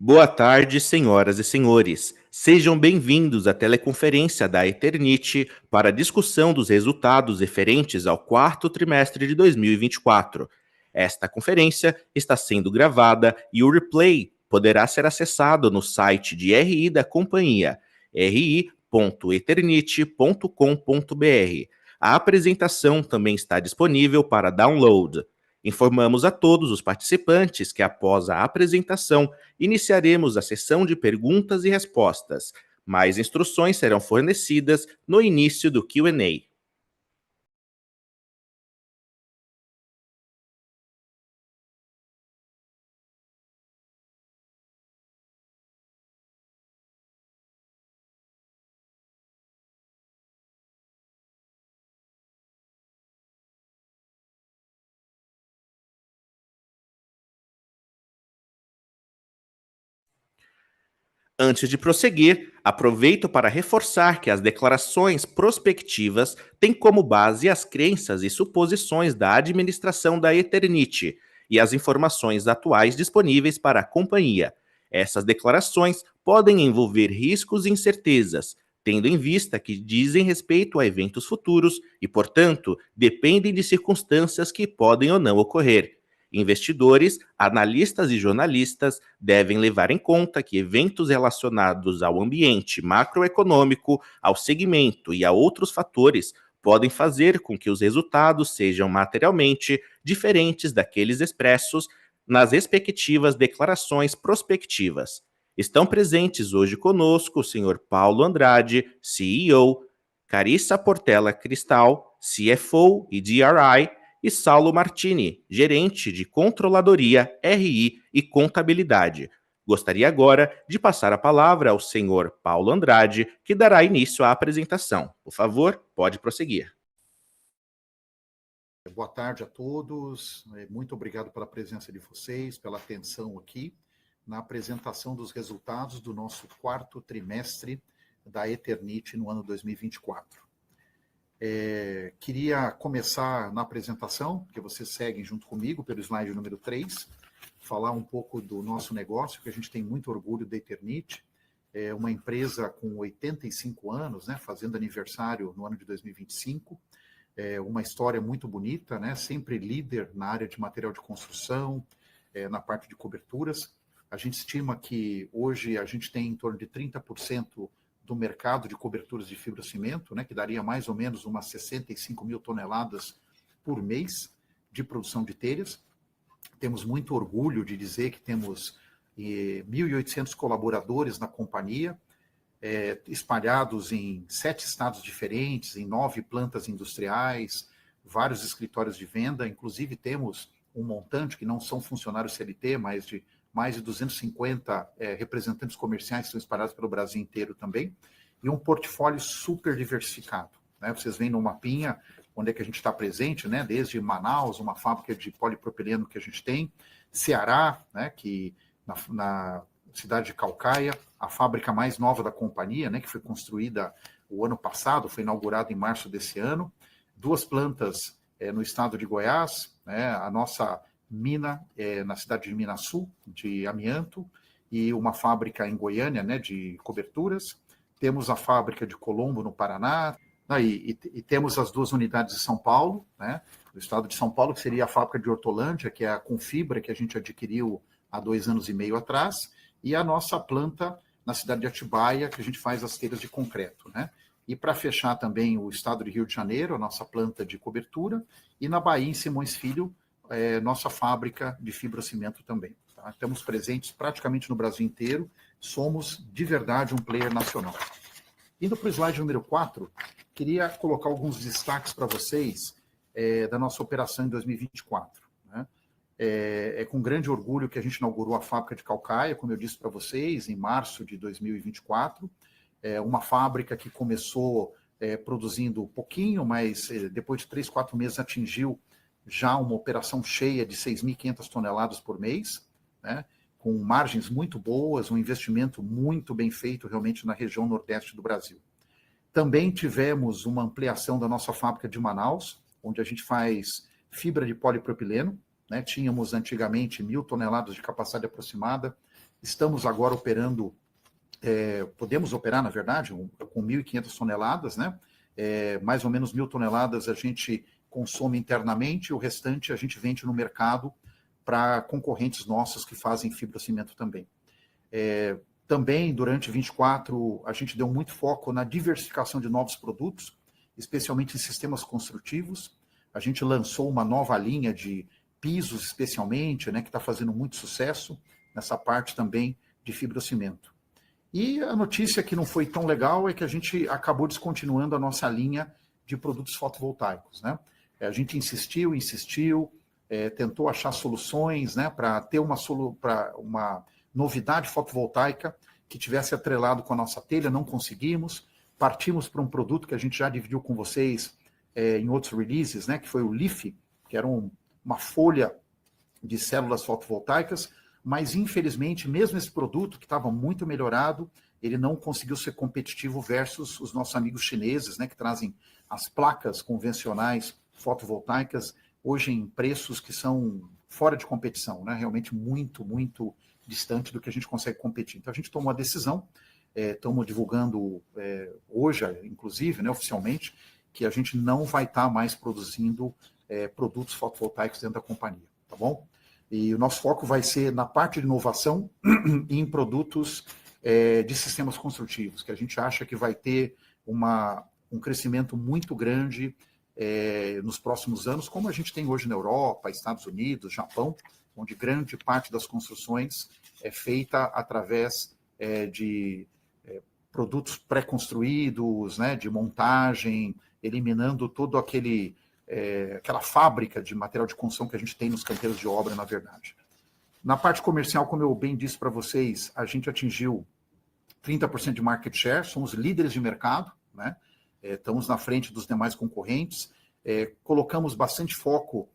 Boa tarde, senhoras e senhores. Sejam bem-vindos à teleconferência da Eternit para a discussão dos resultados referentes ao quarto trimestre de 2024. Esta conferência está sendo gravada e o replay poderá ser acessado no site de RI da companhia, ri.eternit.com.br. A apresentação também está disponível para download. Informamos a todos os participantes que, após a apresentação, iniciaremos a sessão de perguntas e respostas. Mais instruções serão fornecidas no início do Q&A. Antes de prosseguir, aproveito para reforçar que as declarações prospectivas têm como base as crenças e suposições da administração da Eternit e as informações atuais disponíveis para a companhia. Essas declarações podem envolver riscos e incertezas, tendo em vista que dizem respeito a eventos futuros e, portanto, dependem de circunstâncias que podem ou não ocorrer. Investidores, analistas e jornalistas devem levar em conta que eventos relacionados ao ambiente macroeconômico, ao segmento e a outros fatores podem fazer com que os resultados sejam materialmente diferentes daqueles expressos nas respectivas declarações prospectivas. Estão presentes hoje conosco o Sr. Paulo Andrade, CEO, Carissa Portela Cristal, CFO e DRI, e Saulo Martini, gerente de Controladoria, RI e Contabilidade. Gostaria agora de passar a palavra ao senhor Paulo Andrade, que dará início à apresentação. Por favor, pode prosseguir. Boa tarde a todos, muito obrigado pela presença de vocês, pela atenção aqui na apresentação dos resultados do nosso quarto trimestre da Eternit no ano 2024. Queria começar na apresentação, que vocês seguem junto comigo, pelo slide número 3, falar um pouco do nosso negócio, que a gente tem muito orgulho da Eternit, é uma empresa com 85 anos, né, fazendo aniversário no ano de 2025, uma história muito bonita, né, sempre líder na área de material de construção, na parte de coberturas. A gente estima que hoje a gente tem em torno de 30% do mercado de coberturas de fibrocimento, né, que daria mais ou menos umas 65 mil toneladas por mês de produção de telhas. Temos muito orgulho de dizer que temos 1.800 colaboradores na companhia, espalhados em 7 estados diferentes, em 9 plantas industriais, vários escritórios de venda, inclusive temos um montante que não são funcionários CLT, mas de mais de 250 representantes comerciais que estão espalhados pelo Brasil inteiro também, e um portfólio super diversificado, né? Vocês veem no mapinha onde é que a gente está presente, né? Desde Manaus, uma fábrica de polipropileno que a gente tem, Ceará, né? Que na cidade de Caucaia, a fábrica mais nova da companhia, né? Que foi construída o ano passado, foi inaugurada em março desse ano, 2 plantas no estado de Goiás, né? A nossa mina na cidade de Minasul, de amianto, e uma fábrica em Goiânia, né, de coberturas. Temos a fábrica de Colombo, no Paraná, e temos as 2 unidades de São Paulo, né, do estado de São Paulo, que seria a fábrica de Hortolândia, que é a Confibra, que a gente adquiriu há 2 anos e meio atrás, e a nossa planta na cidade de Atibaia, que a gente faz as telhas de concreto, né. E para fechar também o estado de Rio de Janeiro, a nossa planta de cobertura, e na Bahia, em Simões Filho, nossa fábrica de fibrocimento também. Tá? Estamos presentes praticamente no Brasil inteiro, somos de verdade um player nacional. Indo para o slide número 4, queria colocar alguns destaques para vocês da nossa operação em 2024. Né? É com grande orgulho que a gente inaugurou a fábrica de Caucaia, como eu disse para vocês, em março de 2024, uma fábrica que começou produzindo pouquinho, mas depois de 3, 4 meses atingiu já uma operação cheia de 6.500 toneladas por mês, né, com margens muito boas, um investimento muito bem feito realmente na região nordeste do Brasil. Também tivemos uma ampliação da nossa fábrica de Manaus, onde a gente faz fibra de polipropileno, né, tínhamos antigamente 1.000 toneladas de capacidade aproximada, Estamos agora operando, podemos operar, na verdade, com 1.500 toneladas, né? Mais ou menos 1.000 toneladas a gente consome internamente, o restante a gente vende no mercado para concorrentes nossos que fazem fibrocimento também. Também, durante 24, a gente deu muito foco na diversificação de novos produtos, especialmente em sistemas construtivos. A gente lançou uma nova linha de pisos, especialmente, né, que está fazendo muito sucesso nessa parte também de fibrocimento. E a notícia que não foi tão legal é que a gente acabou descontinuando a nossa linha de produtos fotovoltaicos, né? A gente insistiu, tentou achar soluções, né, para ter uma novidade fotovoltaica que tivesse atrelado com a nossa telha, não conseguimos. Partimos para um produto que a gente já dividiu com vocês em outros releases, né, que foi o LIF, que era uma folha de células fotovoltaicas, mas infelizmente, mesmo esse produto, que estava muito melhorado, ele não conseguiu ser competitivo versus os nossos amigos chineses, né, que trazem as placas convencionais fotovoltaicas, hoje em preços que são fora de competição, né, realmente muito, muito distante do que a gente consegue competir. Então, a gente tomou a decisão, estamos divulgando hoje, inclusive, né, oficialmente, que a gente não vai estar mais produzindo produtos fotovoltaicos dentro da companhia, tá bom? E o nosso foco vai ser na parte de inovação e em produtos de sistemas construtivos, que a gente acha que vai ter um crescimento muito grande nos próximos anos, como a gente tem hoje na Europa, Estados Unidos, Japão, onde grande parte das construções é feita através de produtos pré-construídos, né, de montagem, eliminando todo aquela fábrica de material de construção que a gente tem nos canteiros de obra, na verdade. Na parte comercial, como eu bem disse para vocês, a gente atingiu 30% de market share, somos líderes de mercado, né? Estamos na frente dos demais concorrentes, colocamos bastante foco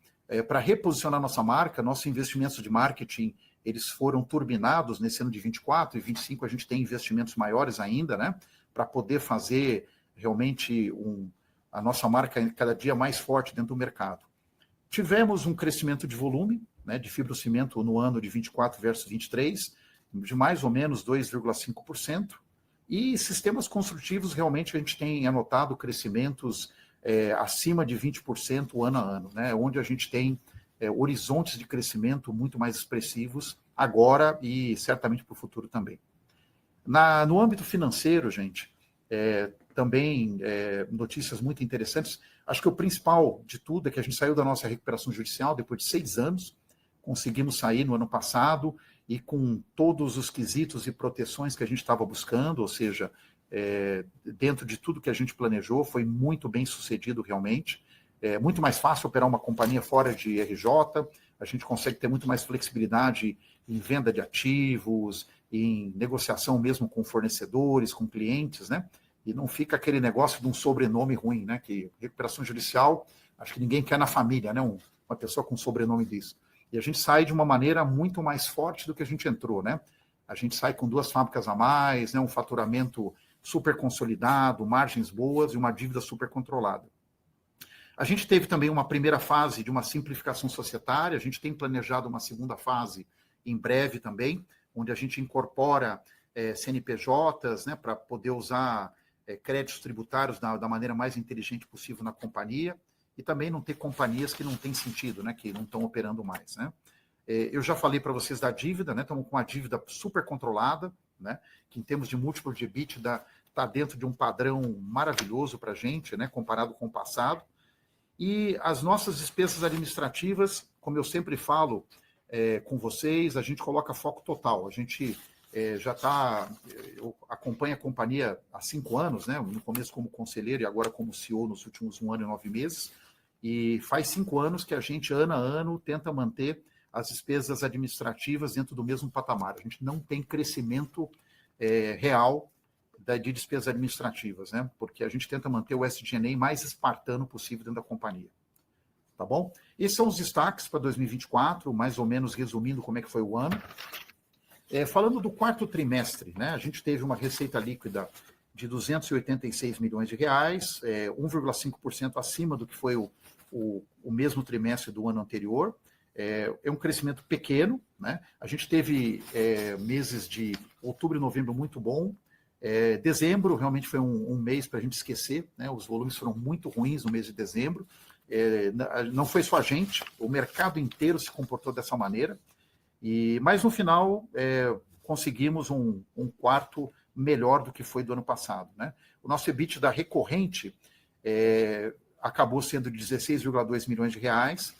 para reposicionar nossa marca, nossos investimentos de marketing, eles foram turbinados nesse ano de 24 e 25, a gente tem investimentos maiores ainda, né? Para poder fazer realmente a nossa marca cada dia mais forte dentro do mercado. Tivemos um crescimento de volume, né, de fibrocimento no ano de 24 versus 23, de mais ou menos 2,5%, e sistemas construtivos realmente a gente tem anotado crescimentos acima de 20% ano a ano, né, onde a gente tem horizontes de crescimento muito mais expressivos agora e certamente para o futuro também. No âmbito financeiro, gente, também notícias muito interessantes. Acho que o principal de tudo é que a gente saiu da nossa recuperação judicial depois de 6 anos, conseguimos sair no ano passado e com todos os quesitos e proteções que a gente estava buscando, ou seja, dentro de tudo que a gente planejou, foi muito bem sucedido realmente. É muito mais fácil operar uma companhia fora de RJ, a gente consegue ter muito mais flexibilidade em venda de ativos, em negociação mesmo com fornecedores, com clientes, né? E não fica aquele negócio de um sobrenome ruim, né? Que recuperação judicial, acho que ninguém quer na família, né? Uma pessoa com sobrenome disso. E a gente sai de uma maneira muito mais forte do que a gente entrou, né? A gente sai com 2 fábricas a mais, né? Um faturamento super consolidado, margens boas e uma dívida super controlada. A gente teve também uma primeira fase de uma simplificação societária, a gente tem planejado uma segunda fase em breve também, onde a gente incorpora CNPJs, né, para poder usar créditos tributários da maneira mais inteligente possível na companhia, e também não ter companhias que não têm sentido, né, que não estão operando mais, né. Eu já falei para vocês da dívida, né, estamos com uma dívida super controlada, né, que em termos de múltiplo de EBITDA está dentro de um padrão maravilhoso para a gente, né, comparado com o passado. E as nossas despesas administrativas, como eu sempre falo com vocês, a gente coloca foco total. A gente já está, eu acompanho a companhia há 5 anos, né? No começo como conselheiro e agora como CEO nos últimos 1 ano e 9 meses. E faz 5 anos que a gente, ano a ano, tenta manter as despesas administrativas dentro do mesmo patamar. A gente não tem crescimento real de despesas administrativas, né? Porque a gente tenta manter o SG&A mais espartano possível dentro da companhia. Tá bom? Esses são os destaques para 2024, mais ou menos resumindo como é que foi o ano. Falando do 4º trimestre, né? A gente teve uma receita líquida de 286 milhões de reais, 1,5% acima do que foi o mesmo trimestre do ano anterior. É um crescimento pequeno, né? A gente teve meses de outubro e novembro muito bom. Dezembro realmente foi um mês para a gente esquecer, né? Os volumes foram muito ruins no mês de dezembro. Não foi só a gente, o mercado inteiro se comportou dessa maneira. Mas no final conseguimos um quarto melhor do que foi do ano passado, né? O nosso EBITDA recorrente acabou sendo de 16,2 milhões de reais,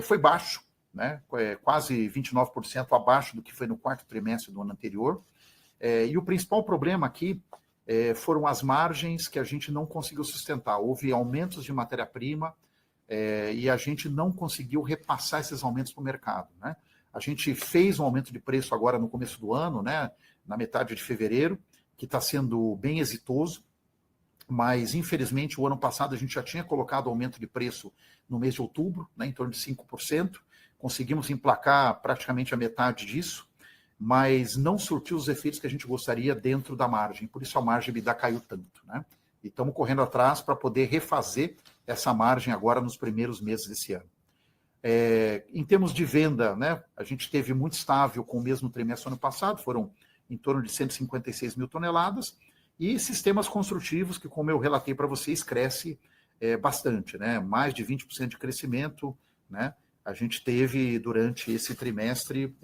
foi baixo, né? Quase 29% abaixo do que foi no quarto trimestre do ano anterior. E o principal problema aqui foram as margens que a gente não conseguiu sustentar. Houve aumentos de matéria-prima e a gente não conseguiu repassar esses aumentos para o mercado, né? A gente fez um aumento de preço agora no começo do ano, né? Na metade de fevereiro, que está sendo bem exitoso, mas infelizmente o ano passado a gente já tinha colocado aumento de preço no mês de outubro, né, em torno de 5%, conseguimos emplacar praticamente a metade disso, mas não surtiu os efeitos que a gente gostaria dentro da margem, por isso a margem EBITDA caiu tanto, né? E estamos correndo atrás para poder refazer essa margem agora nos primeiros meses desse ano. Em termos de venda, né, a gente esteve muito estável com o mesmo trimestre do ano passado, foram em torno de 156 mil toneladas, e sistemas construtivos, que como eu relatei para vocês, cresce bastante, né, mais de 20% de crescimento, né, a gente teve durante esse trimestre,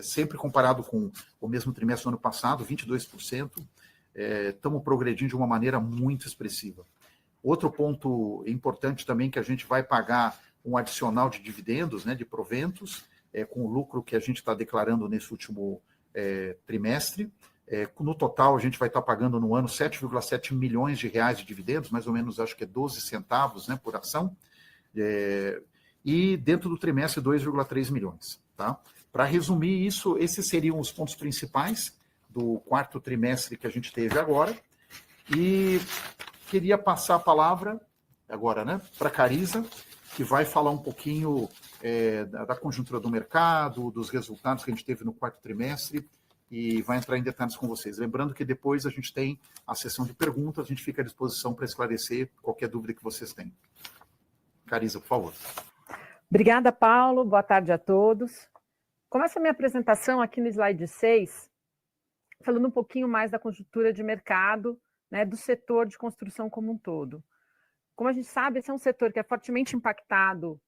sempre comparado com o mesmo trimestre do ano passado, 22%, estamos progredindo de uma maneira muito expressiva. Outro ponto importante também que a gente vai pagar um adicional de dividendos, né, de proventos, com o lucro que a gente está declarando nesse último trimestre. No total, a gente vai estar pagando no ano 7,7 milhões de reais de dividendos, mais ou menos, acho que é 12 centavos, né, por ação. E dentro do trimestre, 2,3 milhões. Tá? Para resumir isso, esses seriam os pontos principais do quarto trimestre que a gente teve agora. E queria passar a palavra agora, né, para a Carisa, que vai falar um pouquinho da conjuntura do mercado, dos resultados que a gente teve no quarto trimestre, e vai entrar em detalhes com vocês. Lembrando que depois a gente tem a sessão de perguntas, a gente fica à disposição para esclarecer qualquer dúvida que vocês tenham. Carisa, por favor. Obrigada, Paulo. Boa tarde a todos. Começo a minha apresentação aqui no slide 6, falando um pouquinho mais da conjuntura de mercado, né, do setor de construção como um todo. Como a gente sabe, esse é um setor que é fortemente impactado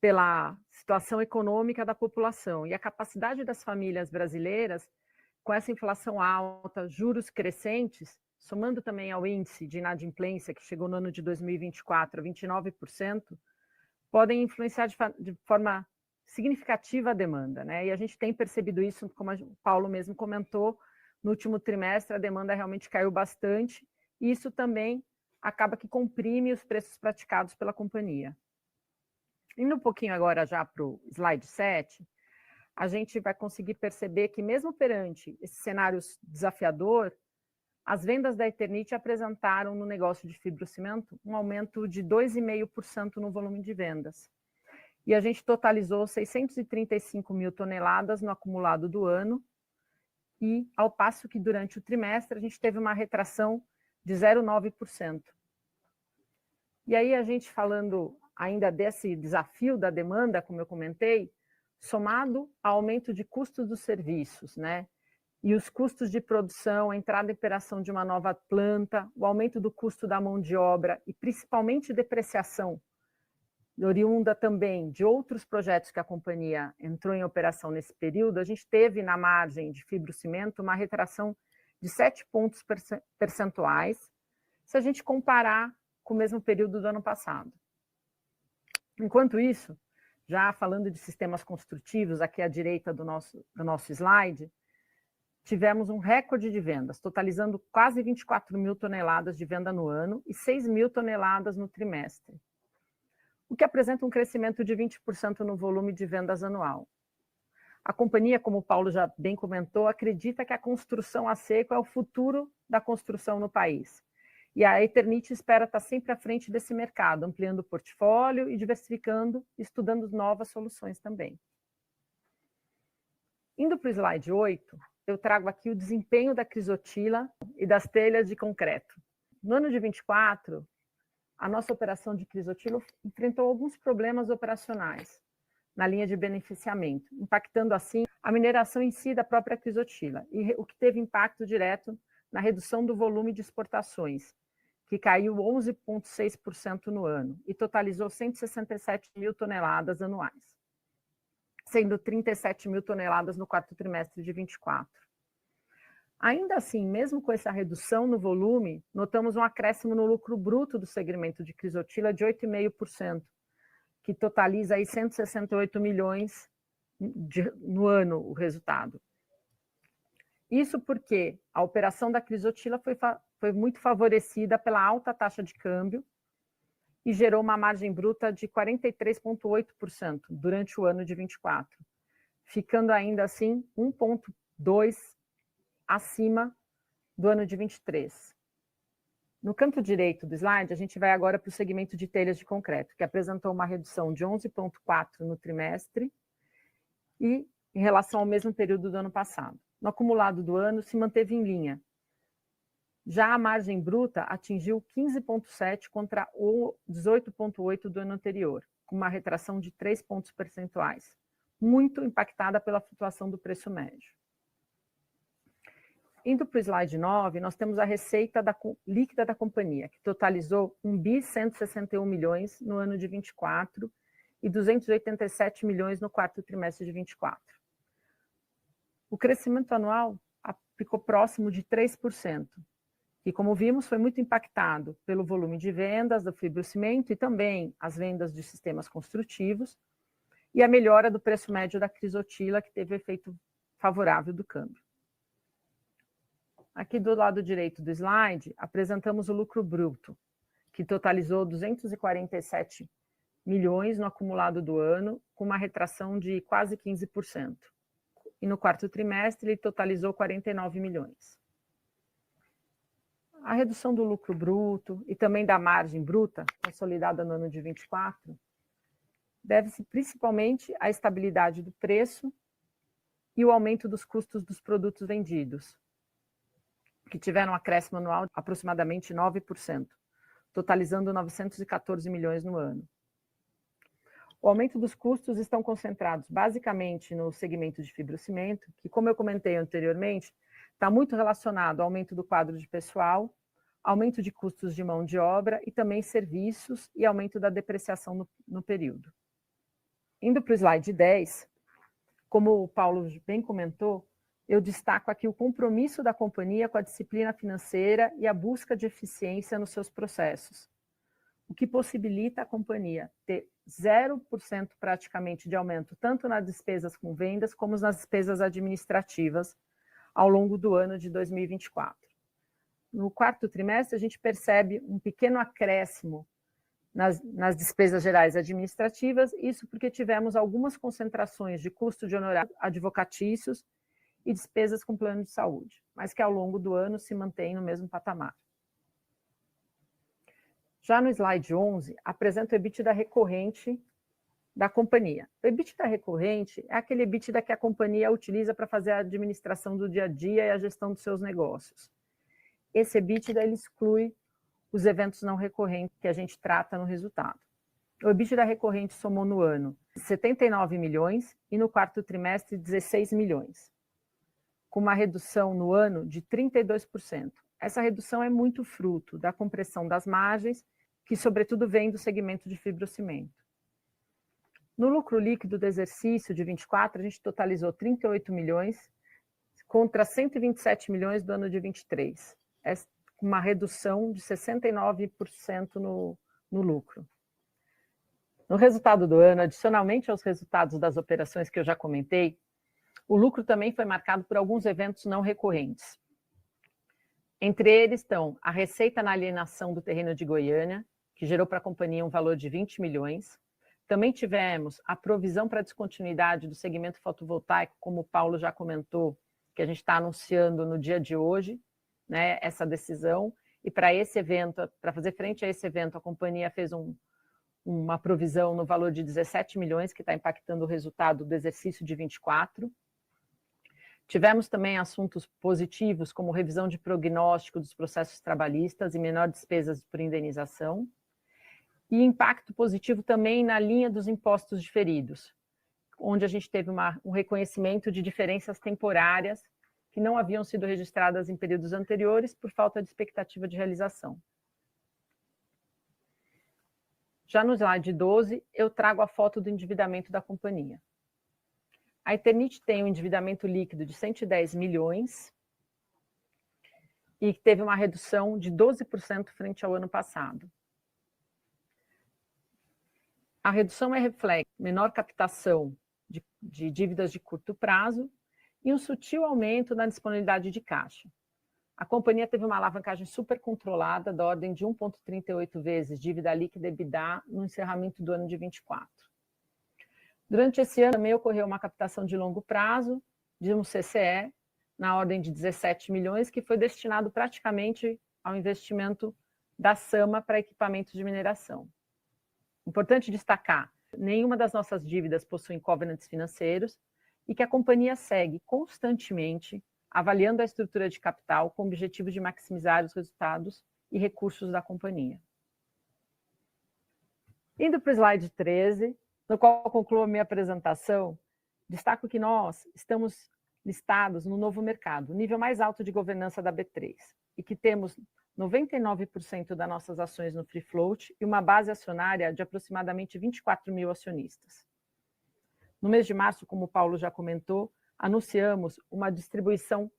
pela situação econômica da população, e a capacidade das famílias brasileiras, com essa inflação alta, juros crescentes, somando também ao índice de inadimplência, que chegou no ano de 2024 a 29%, podem influenciar de forma significativa a demanda, né? E a gente tem percebido isso, como o Paulo mesmo comentou, no último trimestre a demanda realmente caiu bastante, e isso também acaba que comprime os preços praticados pela companhia. Indo um pouquinho agora já para o slide 7, a gente vai conseguir perceber que mesmo perante esse cenário desafiador, as vendas da Eternit apresentaram no negócio de fibrocimento um aumento de 2,5% no volume de vendas. E a gente totalizou 635 mil toneladas no acumulado do ano, e ao passo que durante o trimestre a gente teve uma retração de 0,9%. E aí a gente falando ainda desse desafio da demanda, como eu comentei, somado ao aumento de custos dos serviços, né? E os custos de produção, a entrada em operação de uma nova planta, o aumento do custo da mão de obra e principalmente depreciação, oriunda também de outros projetos que a companhia entrou em operação nesse período, a gente teve na margem de fibrocimento uma retração de 7 pontos percentuais, se a gente comparar com o mesmo período do ano passado. Enquanto isso, já falando de sistemas construtivos, aqui à direita do nosso slide, tivemos um recorde de vendas, totalizando quase 24 mil toneladas de venda no ano e 6 mil toneladas no trimestre, o que apresenta um crescimento de 20% no volume de vendas anual. A companhia, como o Paulo já bem comentou, acredita que a construção a seco é o futuro da construção no país. E a Eternit espera estar sempre à frente desse mercado, ampliando o portfólio e diversificando, estudando novas soluções também. Indo para o slide 8, eu trago aqui o desempenho da Crisotila e das telhas de concreto. No ano de 24, a nossa operação de Crisotila enfrentou alguns problemas operacionais. na linha de beneficiamento, impactando assim a mineração em si da própria crisotila, e o que teve impacto direto na redução do volume de exportações, que caiu 11,6% no ano e totalizou 167 mil toneladas anuais, sendo 37 mil toneladas no quarto trimestre de 24. Ainda assim, mesmo com essa redução no volume, notamos um acréscimo no lucro bruto do segmento de crisotila de 8,5%, que totaliza aí 168 milhões no ano o resultado. Isso porque a operação da crisotila foi muito favorecida pela alta taxa de câmbio e gerou uma margem bruta de 43,8% durante o ano de 24, ficando ainda assim 1,2% acima do ano de 23. No canto direito do slide, a gente vai agora para o segmento de telhas de concreto, que apresentou uma redução de 11,4% no trimestre e em relação ao mesmo período do ano passado. No acumulado do ano, se manteve em linha. Já a margem bruta atingiu 15,7% contra o 18,8% do ano anterior, com uma retração de 3 pontos percentuais, muito impactada pela flutuação do preço médio. Indo para o slide 9, nós temos a receita líquida da companhia, que totalizou 1.161 milhões no ano de 24 e 287 milhões no quarto trimestre de 24. O crescimento anual ficou próximo de 3%, que, como vimos, foi muito impactado pelo volume de vendas do fibrocimento e também as vendas de sistemas construtivos e a melhora do preço médio da crisotila, que teve efeito favorável do câmbio. Aqui do lado direito do slide, apresentamos o lucro bruto, que totalizou 247 milhões no acumulado do ano, com uma retração de quase 15%. E no quarto trimestre, ele totalizou 49 milhões. A redução do lucro bruto e também da margem bruta, consolidada no ano de 24, deve-se principalmente à estabilidade do preço e o aumento dos custos dos produtos vendidos, que tiveram um acréscimo anual de aproximadamente 9%, totalizando 914 milhões no ano. O aumento dos custos estão concentrados basicamente no segmento de fibrocimento, que, como eu comentei anteriormente, está muito relacionado ao aumento do quadro de pessoal, aumento de custos de mão de obra e também serviços e aumento da depreciação no período. Indo para o slide 10, como o Paulo bem comentou, eu destaco aqui o compromisso da companhia com a disciplina financeira e a busca de eficiência nos seus processos, o que possibilita a companhia ter 0% praticamente de aumento, tanto nas despesas com vendas, como nas despesas administrativas, ao longo do ano de 2024. No quarto trimestre, a gente percebe um pequeno acréscimo nas despesas gerais administrativas, isso porque tivemos algumas concentrações de custo de honorários advocatícios e despesas com plano de saúde, mas que ao longo do ano se mantém no mesmo patamar. Já no slide 11, apresento o EBITDA recorrente da companhia. O EBITDA recorrente é aquele EBITDA que a companhia utiliza para fazer a administração do dia a dia e a gestão dos seus negócios. Esse EBITDA ele exclui os eventos não recorrentes que a gente trata no resultado. O EBITDA recorrente somou no ano 79 milhões e no quarto trimestre 16 milhões, com uma redução no ano de 32%. Essa redução é muito fruto da compressão das margens, que sobretudo vem do segmento de fibrocimento. No lucro líquido do exercício de 24, a gente totalizou 38 milhões contra 127 milhões do ano de 23. É uma redução de 69% no lucro. No resultado do ano, adicionalmente aos resultados das operações que eu já comentei, o lucro também foi marcado por alguns eventos não recorrentes. Entre eles estão a receita na alienação do terreno de Goiânia, que gerou para a companhia um valor de 20 milhões. Também tivemos a provisão para descontinuidade do segmento fotovoltaico, como o Paulo já comentou, que a gente está anunciando no dia de hoje, né, essa decisão. E para esse evento, para fazer frente a esse evento, a companhia fez uma provisão no valor de 17 milhões, que está impactando o resultado do exercício de 24. Tivemos também assuntos positivos, como revisão de prognóstico dos processos trabalhistas e menor despesas por indenização. E impacto positivo também na linha dos impostos diferidos, onde a gente teve um reconhecimento de diferenças temporárias que não haviam sido registradas em períodos anteriores por falta de expectativa de realização. Já no slide 12, eu trago a foto do endividamento da companhia. A Eternit tem um endividamento líquido de 110 milhões e teve uma redução de 12% frente ao ano passado. A redução é reflexo de menor captação de dívidas de curto prazo e um sutil aumento na disponibilidade de caixa. A companhia teve uma alavancagem super controlada da ordem de 1,38 vezes dívida líquida EBITDA no encerramento do ano de 24. Durante esse ano também ocorreu uma captação de longo prazo de um CCE na ordem de 17 milhões, que foi destinado praticamente ao investimento da Sama para equipamentos de mineração. Importante destacar, nenhuma das nossas dívidas possui covenants financeiros e que a companhia segue constantemente avaliando a estrutura de capital com o objetivo de maximizar os resultados e recursos da companhia. Indo para o slide 13, no qual concluo a minha apresentação, destaco que nós estamos listados no novo mercado, o nível mais alto de governança da B3, e que temos 99% das nossas ações no free float e uma base acionária de aproximadamente 24 mil acionistas. No mês de março, como o Paulo já comentou, anunciamos uma distribuição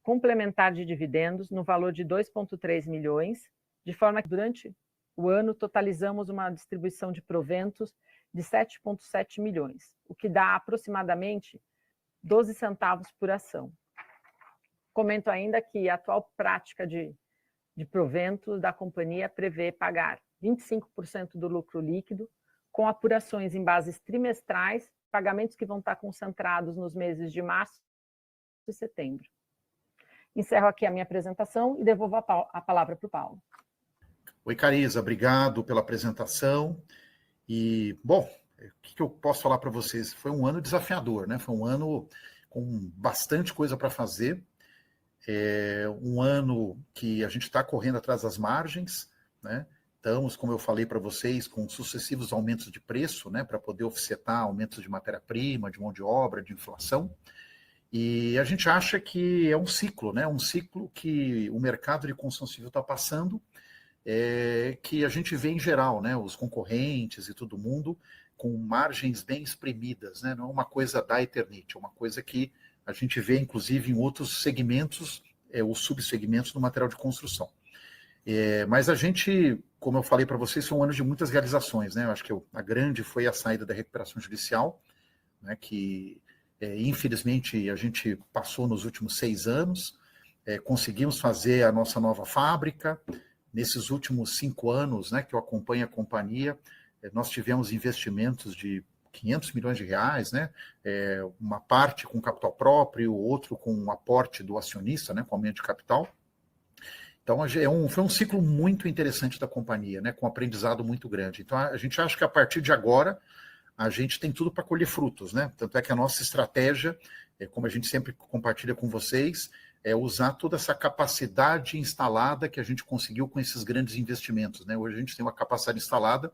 complementar de dividendos no valor de 2,3 milhões, de forma que durante o ano totalizamos uma distribuição de proventos de 7,7 milhões, o que dá aproximadamente 12 centavos por ação. Comento ainda que a atual prática de proventos da companhia prevê pagar 25% do lucro líquido, com apurações em bases trimestrais, pagamentos que vão estar concentrados nos meses de março e setembro. Encerro aqui a minha apresentação e devolvo a palavra para o Paulo. Oi, Cariza, obrigado pela apresentação. E, bom, o que eu posso falar para vocês? Foi um ano desafiador, né? Foi um ano com bastante coisa para fazer. Um ano que a gente está correndo atrás das margens, né? Estamos, como eu falei para vocês, com sucessivos aumentos de preço, né, para poder offsetar aumentos de matéria-prima, de mão de obra, de inflação. E a gente acha que é um ciclo, né, um ciclo que o mercado de construção civil está passando, que a gente vê em geral, né, os concorrentes e todo mundo com margens bem exprimidas, né, não é uma coisa da Eternit, é uma coisa que a gente vê, inclusive, em outros segmentos, os subsegmentos do material de construção. Mas a gente, como eu falei para vocês, foi um ano de muitas realizações, né? Eu acho que a grande foi a saída da recuperação judicial, né? Que, infelizmente, a gente passou nos últimos 6 anos, conseguimos fazer a nossa nova fábrica. Nesses últimos 5 anos, né, que eu acompanho a companhia, nós tivemos investimentos de 500 milhões de reais, né? Uma parte com capital próprio, outro com um aporte do acionista, né, com aumento de capital. Então, foi um ciclo muito interessante da companhia, né, com um aprendizado muito grande. Então, a gente acha que a partir de agora, a gente tem tudo para colher frutos, né? Tanto é que a nossa estratégia, como a gente sempre compartilha com vocês, é usar toda essa capacidade instalada que a gente conseguiu com esses grandes investimentos, né? Hoje a gente tem uma capacidade instalada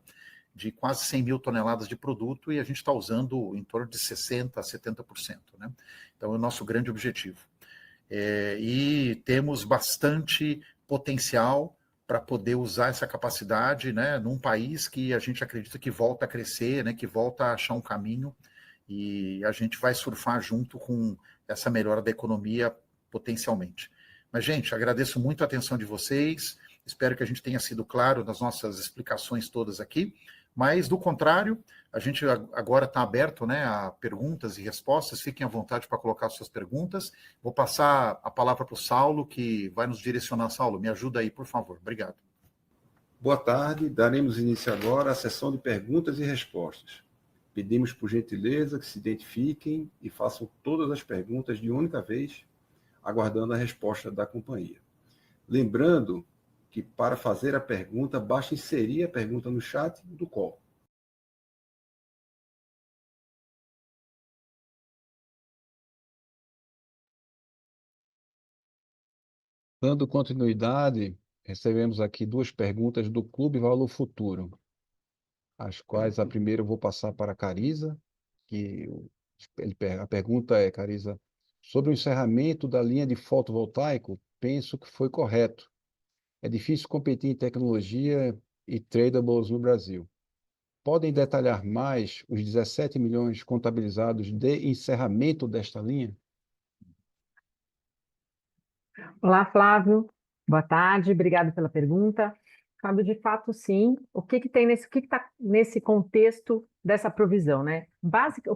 de quase 100 mil toneladas de produto e a gente está usando em torno de 60% a 70%, né? Então, é o nosso grande objetivo. E temos bastante potencial para poder usar essa capacidade, né, num país que a gente acredita que volta a crescer, né, que volta a achar um caminho, e a gente vai surfar junto com essa melhora da economia potencialmente. Mas, gente, agradeço muito a atenção de vocês, espero que a gente tenha sido claro nas nossas explicações todas aqui, mas, do contrário, a gente agora está aberto, né, a perguntas e respostas. Fiquem à vontade para colocar suas perguntas. Vou passar a palavra para o Saulo, que vai nos direcionar. Saulo, me ajuda aí, por favor. Obrigado. Boa tarde. Daremos início agora à sessão de perguntas e respostas. Pedimos, por gentileza, que se identifiquem e façam todas as perguntas de única vez, aguardando a resposta da companhia. Lembrando que, para fazer a pergunta, basta inserir a pergunta no chat do call. Dando continuidade, recebemos aqui 2 perguntas do Clube Valor Futuro, as quais a primeira eu vou passar para a Cariza a pergunta é, Cariza, sobre o encerramento da linha de fotovoltaico, penso que foi correto. É difícil competir em tecnologia e tradables no Brasil. Podem detalhar mais os 17 milhões contabilizados de encerramento desta linha? Olá, Flávio. Boa tarde, obrigado pela pergunta. Fábio, de fato, sim. O que que tem nesse, o que está nesse contexto dessa provisão, né?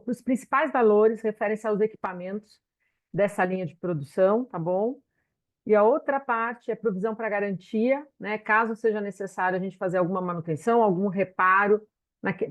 Os principais valores referem-se aos equipamentos dessa linha de produção, tá bom? E a outra parte é provisão para garantia, né? Caso seja necessário a gente fazer alguma manutenção, algum reparo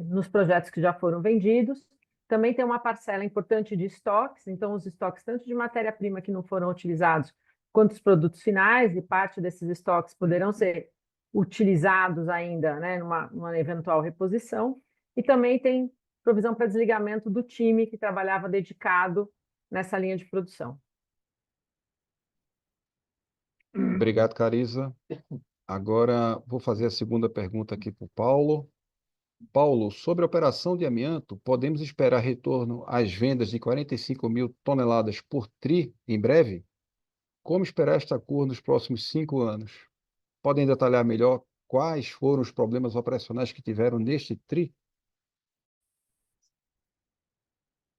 nos projetos que já foram vendidos. Também tem uma parcela importante de estoques, então os estoques tanto de matéria-prima que não foram utilizados, quanto os produtos finais, e parte desses estoques poderão ser utilizados ainda, né, numa eventual reposição. E também tem provisão para desligamento do time que trabalhava dedicado nessa linha de produção. Obrigado, Cariza. Agora vou fazer a segunda pergunta aqui para o Paulo. Paulo, sobre a operação de amianto, podemos esperar retorno às vendas de 45 mil toneladas por TRI em breve? Como esperar esta curva nos próximos 5 anos? Podem detalhar melhor quais foram os problemas operacionais que tiveram neste TRI?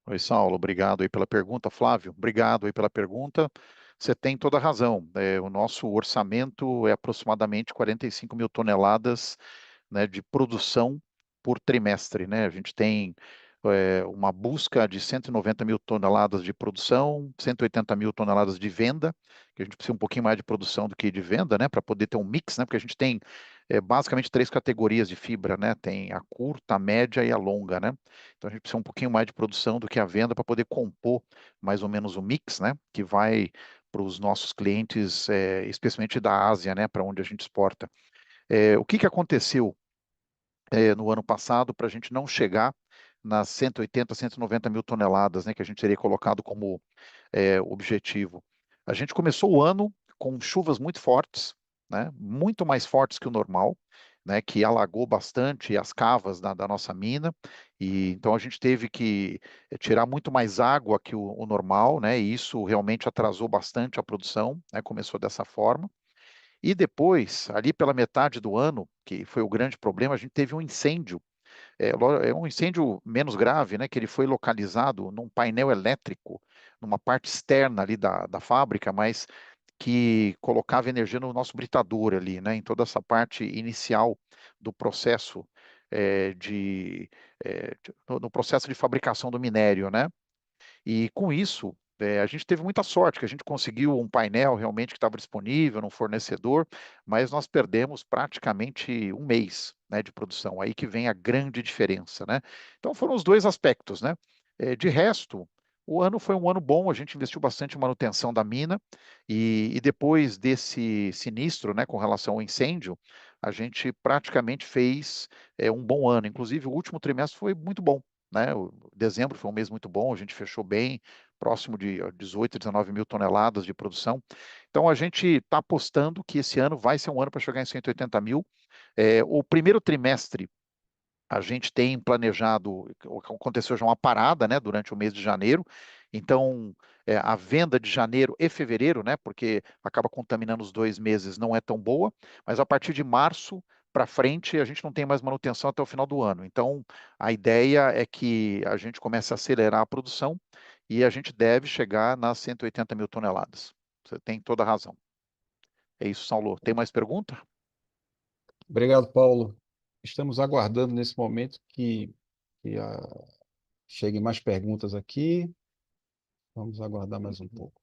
Oi, Saulo, obrigado aí pela pergunta. Flávio, obrigado aí pela pergunta. Você tem toda a razão. O nosso orçamento é aproximadamente 45 mil toneladas, né, de produção por trimestre, né? A gente tem uma busca de 190 mil toneladas de produção, 180 mil toneladas de venda, que a gente precisa um pouquinho mais de produção do que de venda, né, para poder ter um mix, né, porque a gente tem basicamente três categorias de fibra, né? Tem a curta, a média e a longa, né? Então a gente precisa um pouquinho mais de produção do que a venda para poder compor mais ou menos o mix, né? Que vai para os nossos clientes, especialmente da Ásia, né? Para onde a gente exporta. O que aconteceu no ano passado para a gente não chegar nas 180, 190 mil toneladas, né? Que a gente teria colocado como objetivo? A gente começou o ano com chuvas muito fortes, né? Muito mais fortes que o normal, né? Que alagou bastante as cavas da nossa mina, e então a gente teve que tirar muito mais água que o normal, né? E isso realmente atrasou bastante a produção, né? Começou dessa forma. E depois, ali pela metade do ano, que foi o grande problema, a gente teve um incêndio. É um incêndio menos grave, né? Que ele foi localizado num painel elétrico, numa parte externa ali da fábrica, mas que colocava energia no nosso britador ali, né? Em toda essa parte inicial do processo no processo de fabricação do minério, né? E com isso, a gente teve muita sorte, que a gente conseguiu um painel realmente que estava disponível num fornecedor, mas nós perdemos praticamente um mês, né, de produção. Aí que vem a grande diferença, né? Então foram os dois aspectos, né? De resto, o ano foi um ano bom, a gente investiu bastante em manutenção da mina, e depois desse sinistro, né, com relação ao incêndio, a gente praticamente fez um bom ano. Inclusive, o último trimestre foi muito bom, né? O dezembro foi um mês muito bom, a gente fechou bem, próximo de 18, 19 mil toneladas de produção. Então, a gente está apostando que esse ano vai ser um ano para chegar em 180 mil. O primeiro trimestre, a gente tem planejado, aconteceu já uma parada, né, durante o mês de janeiro. Então, a venda de janeiro e fevereiro, né, porque acaba contaminando os 2 meses, não é tão boa, mas a partir de março para frente, a gente não tem mais manutenção até o final do ano. Então, a ideia é que a gente comece a acelerar a produção e a gente deve chegar nas 180 mil toneladas. Você tem toda a razão. É isso, Saulo. Tem mais pergunta? Obrigado, Paulo. Estamos aguardando nesse momento que cheguem mais perguntas aqui. Vamos aguardar mais um pouco.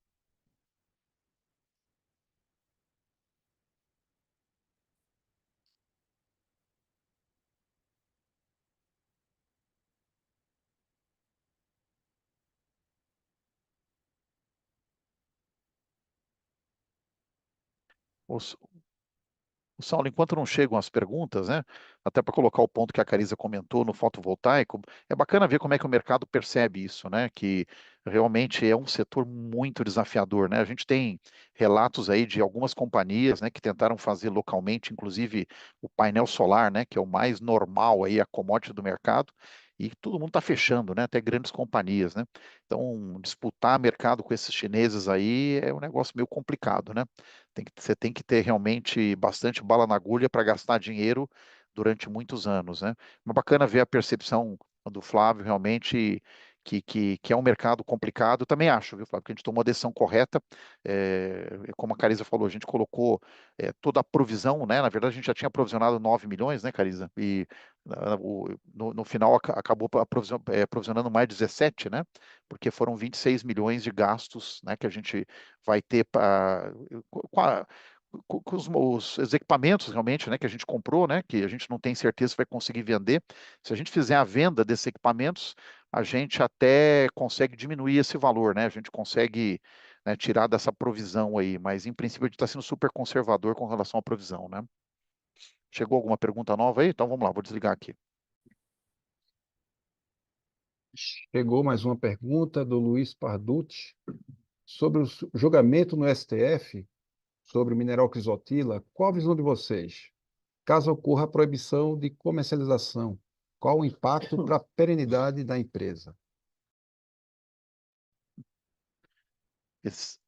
Os- Saulo, enquanto não chegam as perguntas, né, até para colocar o ponto que a Carisa comentou no fotovoltaico, é bacana ver como é que o mercado percebe isso, né, que realmente é um setor muito desafiador, né? A gente tem relatos aí de algumas companhias, né, que tentaram fazer localmente, inclusive o painel solar, né, que é o mais normal aí, a commodity do mercado, e todo mundo está fechando, né? Até grandes companhias, né? Então, disputar mercado com esses chineses aí é um negócio meio complicado, né? Você tem que ter realmente bastante bala na agulha para gastar dinheiro durante muitos anos, né? Mas bacana ver a percepção do Flávio realmente que é um mercado complicado. Eu também acho, viu, Flávio, que a gente tomou a decisão correta. Como a Carisa falou, a gente colocou toda a provisão, né? Na verdade, a gente já tinha provisionado 9 milhões, né, Carisa? E no final acabou provisionando mais 17, né? Porque foram 26 milhões de gastos, né, que a gente vai ter com os equipamentos realmente, né, que a gente comprou, né, que a gente não tem certeza se vai conseguir vender. Se a gente fizer a venda desses equipamentos, a gente até consegue diminuir esse valor, né? A gente consegue, né, tirar dessa provisão aí, mas em princípio a gente está sendo super conservador com relação à provisão, né? Chegou alguma pergunta nova aí? Então vamos lá, vou desligar aqui. Chegou mais uma pergunta do Luiz Parducci sobre o julgamento no STF sobre o mineral crisotila. Qual a visão de vocês? Caso ocorra a proibição de comercialização, qual o impacto para a perenidade da empresa? Ex-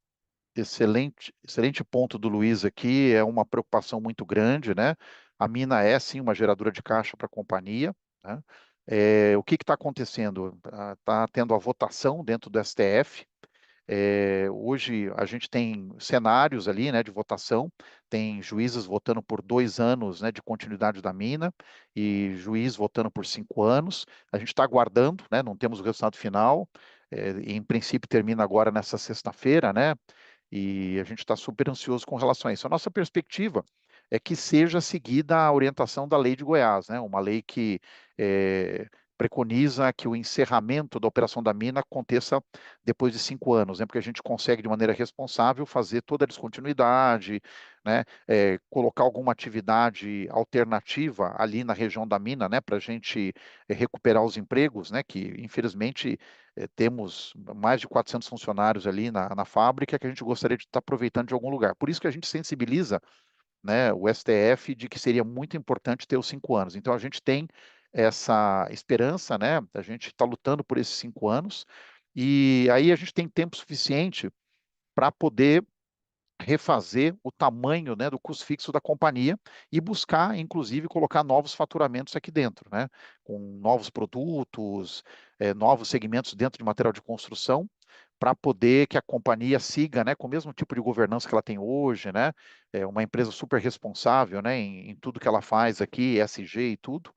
excelente ponto do Luiz aqui, é uma preocupação muito grande, né? A mina é sim uma geradora de caixa para a companhia, né? O que está acontecendo? Está tendo a votação dentro do STF. Hoje a gente tem cenários ali, né, de votação, tem juízes votando por 2 anos, né, de continuidade da mina e juiz votando por 5 anos. A gente está aguardando, né, não temos o resultado final. Em princípio termina agora nessa sexta-feira, né? E a gente está super ansioso com relação a isso. A nossa perspectiva é que seja seguida a orientação da lei de Goiás, né? Uma lei que preconiza que o encerramento da operação da mina aconteça depois de 5 anos, né? Porque a gente consegue, de maneira responsável, fazer toda a descontinuidade, né? Colocar alguma atividade alternativa ali na região da mina, né? Para a gente recuperar os empregos, né? Que, infelizmente, temos mais de 400 funcionários ali na fábrica que a gente gostaria de estar aproveitando de algum lugar. Por isso que a gente sensibiliza, né, o STF de que seria muito importante ter os 5 anos. Então a gente tem essa esperança, né? A gente está lutando por esses 5 anos e aí a gente tem tempo suficiente para poder refazer o tamanho, né, do custo fixo da companhia e buscar, inclusive, colocar novos faturamentos aqui dentro, né, com novos produtos, novos segmentos dentro de material de construção, para poder que a companhia siga, né, com o mesmo tipo de governança que ela tem hoje, né, é uma empresa super responsável, né, em tudo que ela faz aqui, ESG e tudo.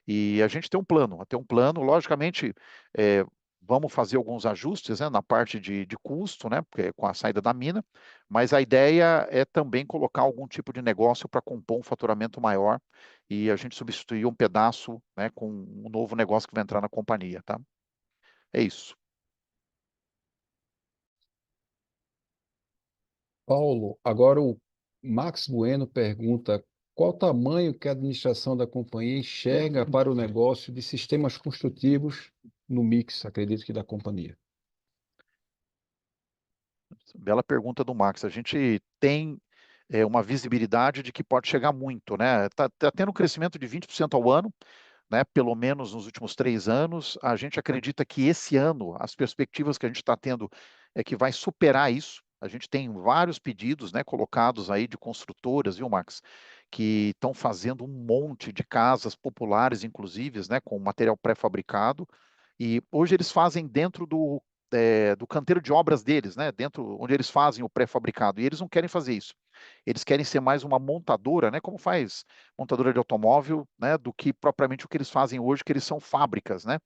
E a gente tem um plano, logicamente, é, vamos fazer alguns ajustes, né, na parte de custo, né, com a saída da mina, mas a ideia é também colocar algum tipo de negócio para compor um faturamento maior e a gente substituir um pedaço, né, com um novo negócio que vai entrar na companhia, tá? É isso. Paulo, agora o Max Bueno pergunta qual o tamanho que a administração da companhia enxerga para o negócio de sistemas construtivos no mix, acredito que da companhia. Bela pergunta do Max. A gente tem uma visibilidade de que pode chegar muito, né? Tá tendo um crescimento de 20% ao ano, né, pelo menos nos últimos 3 anos. A gente acredita que esse ano, as perspectivas que a gente está tendo é que vai superar isso. A gente tem vários pedidos, né, colocados aí de construtoras, viu, Max, que estão fazendo um monte de casas populares, inclusive, né, com material pré-fabricado. E hoje eles fazem dentro do canteiro de obras deles, né, dentro onde eles fazem o pré-fabricado. E eles não querem fazer isso. Eles querem ser mais uma montadora, né, como faz montadora de automóvel, né, do que propriamente o que eles fazem hoje, que eles são fábricas, né,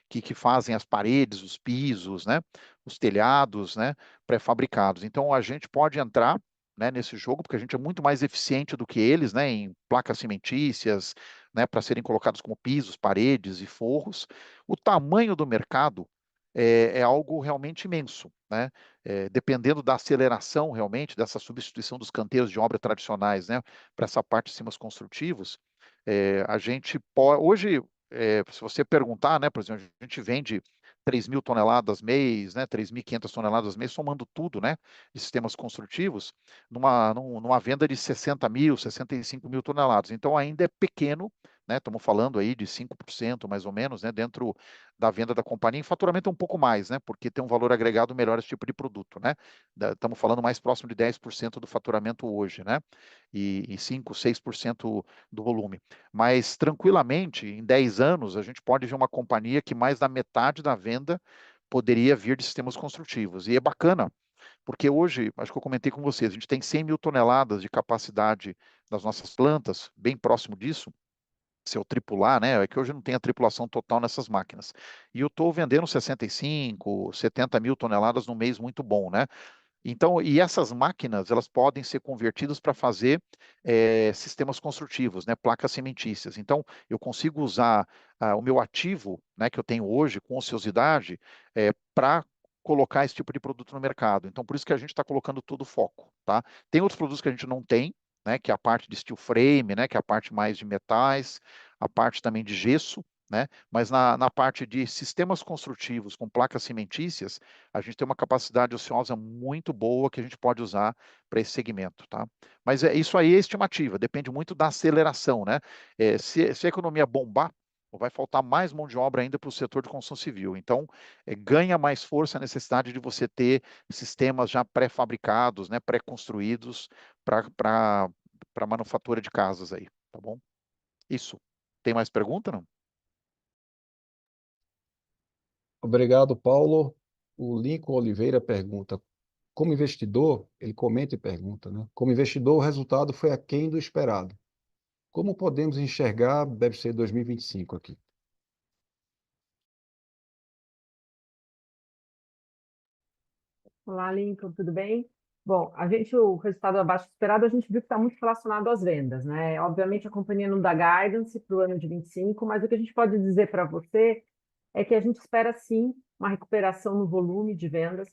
que fazem as paredes, os pisos, né, os telhados, né, pré-fabricados. Então a gente pode entrar, né, nesse jogo, porque a gente é muito mais eficiente do que eles, né, em placas cimentícias, né, para serem colocados como pisos, paredes e forros. O tamanho do mercado é algo realmente imenso, né? Dependendo da aceleração realmente dessa substituição dos canteiros de obra tradicionais, né, para essa parte de sistemas construtivos, a gente pode, hoje, se você perguntar, né, por exemplo, a gente vende 3.000 toneladas mês, né, 3.500 toneladas mês, somando tudo, né, de sistemas construtivos, numa venda de 60.000, 65.000 toneladas. Então, ainda é pequeno né? Estamos falando aí de 5% mais ou menos, né? Dentro da venda da companhia, em faturamento é um pouco mais, né? Porque tem um valor agregado melhor esse tipo de produto, né? Estamos falando mais próximo de 10% do faturamento hoje, né? E 5, 6% do volume. Mas tranquilamente, em 10 anos, a gente pode ver uma companhia que mais da metade da venda poderia vir de sistemas construtivos. E é bacana, porque hoje, acho que eu comentei com vocês, a gente tem 100 mil toneladas de capacidade nas nossas plantas, bem próximo disso, se eu tripular, né? É que hoje não tem a tripulação total nessas máquinas. E eu estou vendendo 65, 70 mil toneladas no mês, muito bom, né? Então, e essas máquinas, elas podem ser convertidas para fazer sistemas construtivos, né, placas cimentícias. Então, eu consigo usar o meu ativo, né, que eu tenho hoje, com ociosidade, para colocar esse tipo de produto no mercado. Então, por isso que a gente está colocando todo o foco, tá? Tem outros produtos que a gente não tem, né, que é a parte de steel frame, né, que é a parte mais de metais, a parte também de gesso, né? Mas na parte de sistemas construtivos com placas cimentícias, a gente tem uma capacidade ociosa muito boa que a gente pode usar para esse segmento, tá? Mas isso aí é estimativa, depende muito da aceleração, né? Se a economia bombar, vai faltar mais mão de obra ainda para o setor de construção civil. Então, ganha mais força a necessidade de você ter sistemas já pré-fabricados, né, pré-construídos para manufatura de casas aí, tá bom? Isso. Tem mais pergunta, não? Obrigado, Paulo. O Lincoln Oliveira pergunta, como investidor, ele comenta e pergunta, né? Como investidor, o resultado foi aquém do esperado. Como podemos enxergar, deve ser 2025 aqui. Olá, Lincoln, tudo bem? Bom, o resultado abaixo do esperado, a gente viu que está muito relacionado às vendas, né? Obviamente, a companhia não dá guidance para o ano de 25, mas o que a gente pode dizer para você é que a gente espera, sim, uma recuperação no volume de vendas.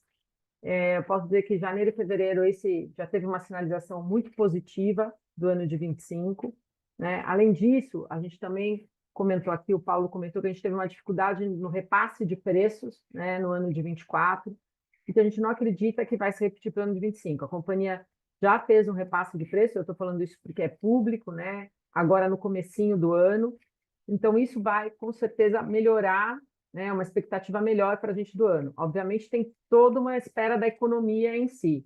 Eu posso dizer que janeiro e fevereiro esse já teve uma sinalização muito positiva do ano de 25, né? Além disso, a gente também comentou aqui, o Paulo comentou que a gente teve uma dificuldade no repasse de preços, né, no ano de 24, então a gente não acredita que vai se repetir para o ano de 25. A companhia já fez um repasse de preço, eu estou falando isso porque é público, né? Agora no comecinho do ano, então isso vai com certeza melhorar, né, uma expectativa melhor para a gente do ano. Obviamente, tem toda uma espera da economia em si.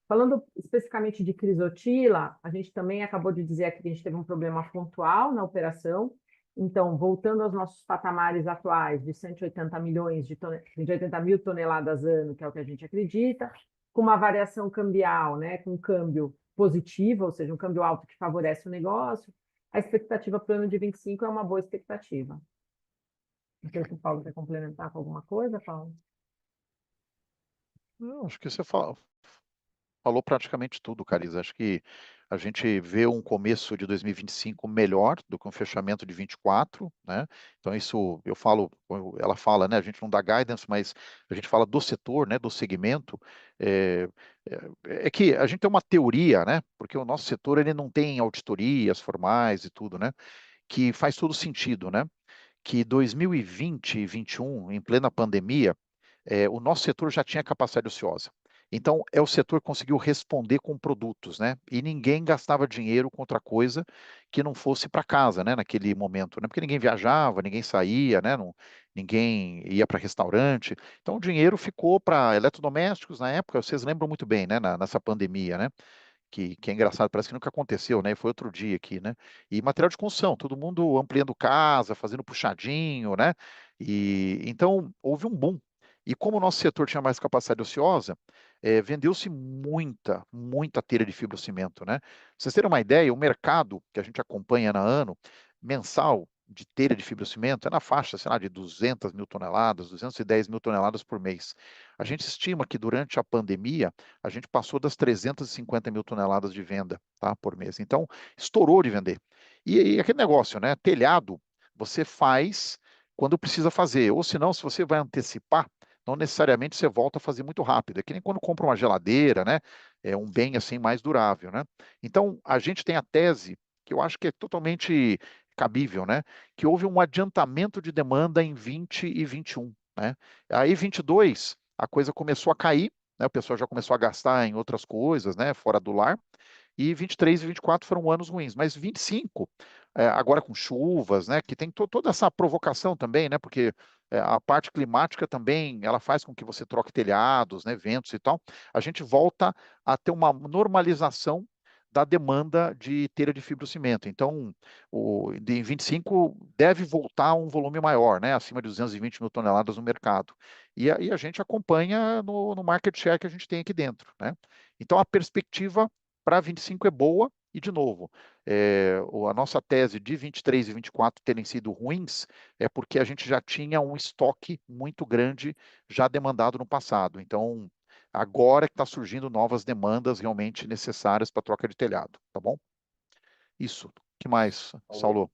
Falando especificamente de Crisotila, a gente também acabou de dizer aqui que a gente teve um problema pontual na operação. Então, voltando aos nossos patamares atuais de 180 milhões de 180 mil toneladas ano, que é o que a gente acredita, com uma variação cambial, né, com um câmbio positivo, ou seja, um câmbio alto que favorece o negócio, a expectativa para o ano de 25 é uma boa expectativa. Não sei se o Paulo quer complementar com alguma coisa, Paulo. Não, acho que você falou praticamente tudo, Cariza. Acho que a gente vê um começo de 2025 melhor do que um fechamento de 24, né? Então isso eu falo, ela fala, né? A gente não dá guidance, mas a gente fala do setor, né? Do segmento. É, é que a gente tem uma teoria, né? Porque o nosso setor ele não tem auditorias formais e tudo, né? Que faz todo sentido, né? Que 2020 e 21, em plena pandemia, o nosso setor já tinha capacidade ociosa. Então, é o setor que conseguiu responder com produtos, né? E ninguém gastava dinheiro com outra coisa que não fosse para casa, né? Naquele momento, né? Porque ninguém viajava, ninguém saía, né? Não, ninguém ia para restaurante. Então, o dinheiro ficou para eletrodomésticos na época, vocês lembram muito bem, né? Nessa pandemia, né? Que é engraçado, parece que nunca aconteceu, né? Foi outro dia aqui, né? E material de construção, todo mundo ampliando casa, fazendo puxadinho, né? E então houve um boom. E como o nosso setor tinha mais capacidade ociosa, vendeu-se muita telha de fibrocimento, né? Pra vocês terem uma ideia, o mercado que a gente acompanha na ano, mensal de telha de fibrocimento, é na faixa, sei lá, de 200 mil toneladas, 210 mil toneladas por mês. A gente estima que durante a pandemia, a gente passou das 350 mil toneladas de venda, tá, por mês. Então, estourou de vender. E aquele negócio, né? Telhado, você faz quando precisa fazer, ou senão, se você vai antecipar, não necessariamente você volta a fazer muito rápido. É que nem quando compra uma geladeira, né? É um bem assim mais durável, né? Então, a gente tem a tese que eu acho que é totalmente cabível, né? Que houve um adiantamento de demanda em 20 e 21, né? Aí 22 a coisa começou a cair, né? O pessoal já começou a gastar em outras coisas, né? Fora do lar. e 23 e 24 foram anos ruins, mas 25, agora com chuvas, né, que tem toda essa provocação também, né, porque a parte climática também, ela faz com que você troque telhados, né, ventos e tal, a gente volta a ter uma normalização da demanda de telha de fibrocimento. Então, em 25 deve voltar a um volume maior, né, acima de 220 mil toneladas no mercado. E aí a gente acompanha no market share que a gente tem aqui dentro, né? Então, a perspectiva para 25 é boa, e, de novo, a nossa tese de 23 e 24 terem sido ruins é porque a gente já tinha um estoque muito grande já demandado no passado. Então, agora que está surgindo novas demandas realmente necessárias para troca de telhado, tá bom? Isso. O que mais, Saulo?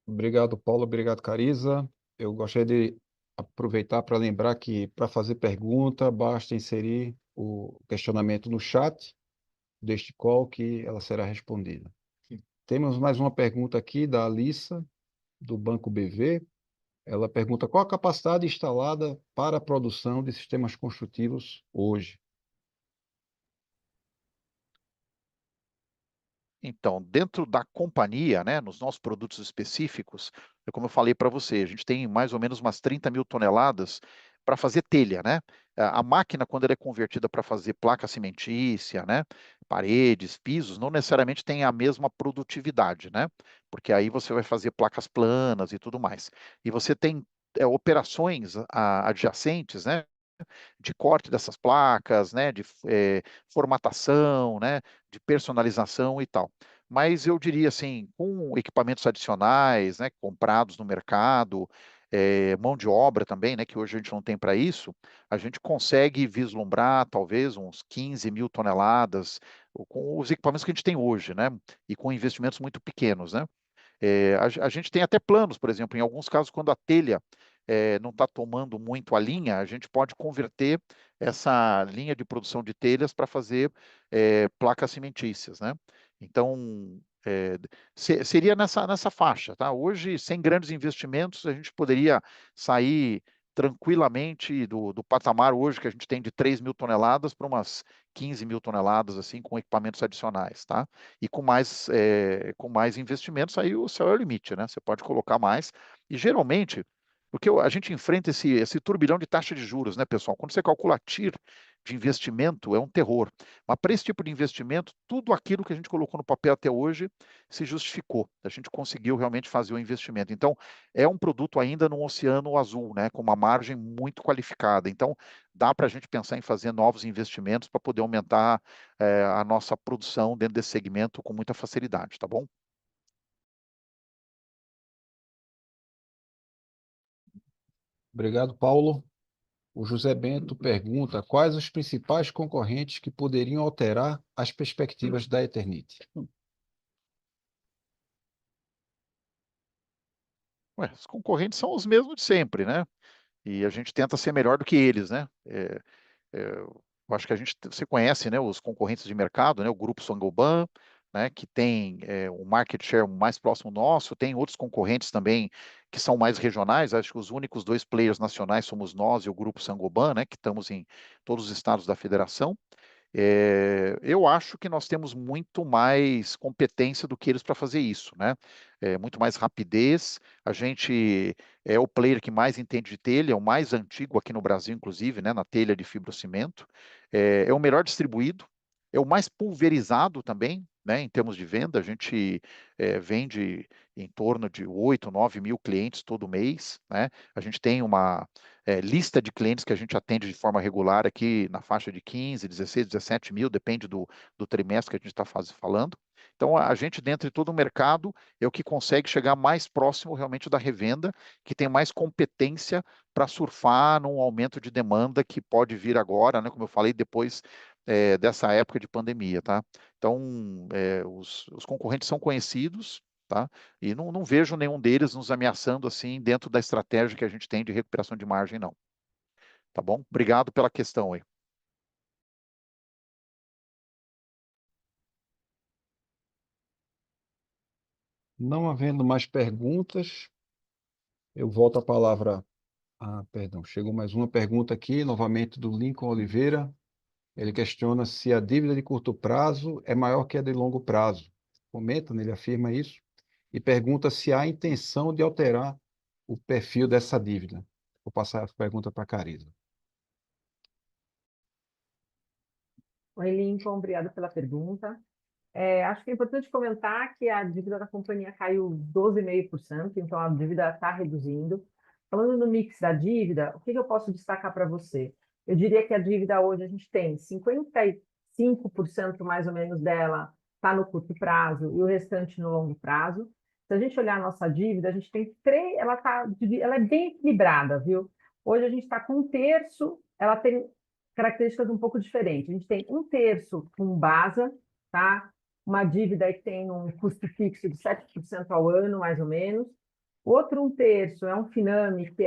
Obrigado, Paulo. Obrigado, Cariza. Eu gostaria de aproveitar para lembrar que, para fazer pergunta, basta inserir o questionamento no chat deste call que ela será respondida. Temos mais uma pergunta aqui da Alissa, do Banco BV. Ela pergunta qual a capacidade instalada para a produção de sistemas construtivos hoje. Então, dentro da companhia, né, nos nossos produtos específicos, como eu falei para você, a gente tem mais ou menos umas 30 mil toneladas para fazer telha, né? A máquina, quando ela é convertida para fazer placa cimentícia, né, paredes, pisos, não necessariamente tem a mesma produtividade, né? Porque aí você vai fazer placas planas e tudo mais. E você tem operações adjacentes, né? De corte dessas placas, né, de formatação, né, de personalização e tal. Mas eu diria assim, com equipamentos adicionais, né, comprados no mercado, mão de obra também, né, que hoje a gente não tem para isso, a gente consegue vislumbrar talvez uns 15 mil toneladas com os equipamentos que a gente tem hoje, né, e com investimentos muito pequenos, né. A gente tem até planos, por exemplo, em alguns casos, quando a telha não está tomando muito a linha, a gente pode converter essa linha de produção de telhas para fazer placas cimentícias, né? Então, seria nessa faixa, tá? Hoje, sem grandes investimentos, a gente poderia sair tranquilamente do patamar hoje que a gente tem de 3 mil toneladas para umas 15 mil toneladas, assim, com equipamentos adicionais, tá? E com mais investimentos, aí o céu é o limite, né? Você pode colocar mais. E geralmente, porque a gente enfrenta esse turbilhão de taxa de juros, né, pessoal? Quando você calcula TIR de investimento, é um terror. Mas para esse tipo de investimento, tudo aquilo que a gente colocou no papel até hoje se justificou. A gente conseguiu realmente fazer o investimento. Então, é um produto ainda num oceano azul, né, com uma margem muito qualificada. Então, dá para a gente pensar em fazer novos investimentos para poder aumentar a nossa produção dentro desse segmento com muita facilidade, tá bom? Obrigado, Paulo. O José Bento pergunta quais os principais concorrentes que poderiam alterar as perspectivas da Eternit. Ué, os concorrentes são os mesmos de sempre, né? E a gente tenta ser melhor do que eles, né? Eu acho que você conhece, né, os concorrentes de mercado, né, o Grupo Saint-Gobain, né, que tem um market share mais próximo nosso, tem outros concorrentes também que são mais regionais, acho que os únicos dois players nacionais somos nós e o Grupo Saint-Gobain, né, que estamos em todos os estados da federação. Eu acho que nós temos muito mais competência do que eles para fazer isso, né? Muito mais rapidez. A gente é o player que mais entende de telha, é o mais antigo aqui no Brasil, inclusive, né? Na telha de fibrocimento. É o melhor distribuído, é o mais pulverizado também, né? Em termos de venda, a gente vende em torno de 8, 9 mil clientes todo mês, né? A gente tem uma lista de clientes que a gente atende de forma regular aqui na faixa de 15, 16, 17 mil, depende do trimestre que a gente está falando. Então, a gente, dentro de todo o mercado, é o que consegue chegar mais próximo realmente da revenda, que tem mais competência para surfar num aumento de demanda que pode vir agora, né, como eu falei, depois dessa época de pandemia, tá? Então, os concorrentes são conhecidos, tá? E não vejo nenhum deles nos ameaçando assim dentro da estratégia que a gente tem de recuperação de margem, não. Tá bom? Obrigado pela questão aí. Não havendo mais perguntas, eu volto a palavra. Ah, perdão, chegou mais uma pergunta aqui, novamente do Lincoln Oliveira. Ele questiona se a dívida de curto prazo é maior que a de longo prazo. Comenta, né, ele afirma isso, e pergunta se há intenção de alterar o perfil dessa dívida. Vou passar a pergunta para a Carisa. Oi, Lincoln, obrigada pela pergunta. Acho que é importante comentar que a dívida da companhia caiu 12,5%, então a dívida está reduzindo. Falando no mix da dívida, o que eu posso destacar para você? Eu diria que a dívida hoje a gente tem 55% mais ou menos dela está no curto prazo e o restante no longo prazo. Se a gente olhar a nossa dívida, a gente tem ela é bem equilibrada, viu? Hoje a gente está com um terço, ela tem características um pouco diferentes. A gente tem um terço com base, tá? Uma dívida que tem um custo fixo de 7% ao ano, mais ou menos. Outro um terço é um Finame, que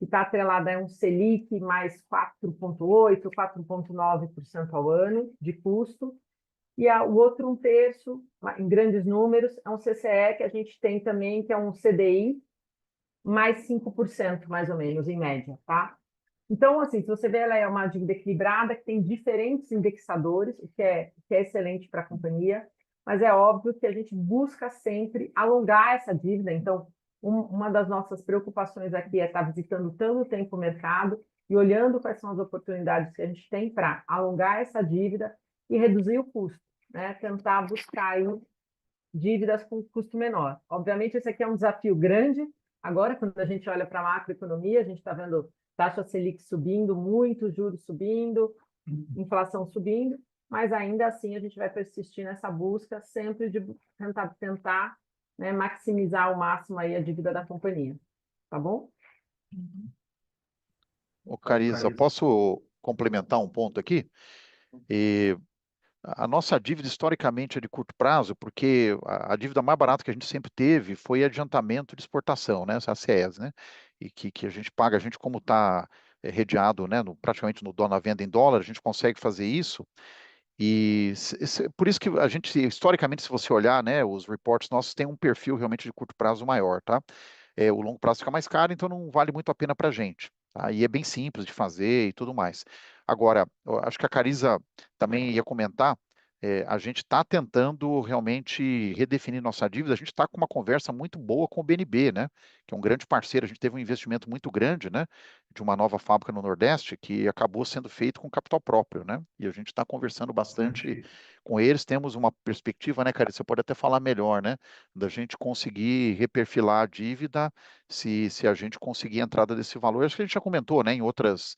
está atrelado a um Selic mais 4,8%, 4,9% ao ano de custo. E o outro um terço, em grandes números, é um CCE que a gente tem também, que é um CDI mais 5%, mais ou menos, em média, tá? Então, assim, se você vê, ela é uma dívida equilibrada, que tem diferentes indexadores, o que é excelente para a companhia, mas é óbvio que a gente busca sempre alongar essa dívida. Então, uma das nossas preocupações aqui é estar visitando tanto tempo o mercado e olhando quais são as oportunidades que a gente tem para alongar essa dívida e reduzir o custo, né? Tentar buscar aí dívidas com custo menor. Obviamente, esse aqui é um desafio grande. Agora, quando a gente olha para a macroeconomia, a gente está vendo taxa Selic subindo muito, juros subindo, inflação subindo, mas ainda assim a gente vai persistir nessa busca sempre de tentar, né, maximizar ao máximo aí a dívida da companhia. Tá bom? Ô, Carisa, posso complementar um ponto aqui? A nossa dívida historicamente é de curto prazo, porque a dívida mais barata que a gente sempre teve foi adiantamento de exportação, né, essa ACES, né, e que a gente paga, a gente como está redeado, né, praticamente no na venda em dólar, a gente consegue fazer isso, e por isso que a gente, historicamente, se você olhar, né, os reports nossos têm um perfil realmente de curto prazo maior, tá? O longo prazo fica mais caro, então não vale muito a pena para a gente. Tá? E é bem simples de fazer e tudo mais. Agora, eu acho que a Carisa também ia comentar, a gente está tentando realmente redefinir nossa dívida, a gente está com uma conversa muito boa com o BNB, né? Que é um grande parceiro, a gente teve um investimento muito grande, né? De uma nova fábrica no Nordeste, que acabou sendo feito com capital próprio, né? E a gente está conversando bastante com eles, temos uma perspectiva, né, Carisa? Você pode até falar melhor, né? Da gente conseguir reperfilar a dívida se a gente conseguir a entrada desse valor. Acho que a gente já comentou, né, em outros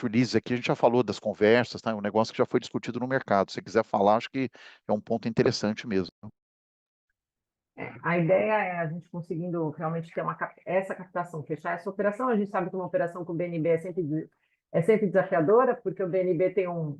releases aqui, a gente já falou das conversas, tá? É um negócio que já foi discutido no mercado. Se você quiser falar, acho que é um ponto interessante mesmo. A ideia é a gente conseguindo realmente ter essa captação, fechar essa operação. A gente sabe que uma operação com o BNB é sempre desafiadora, porque o BNB tem um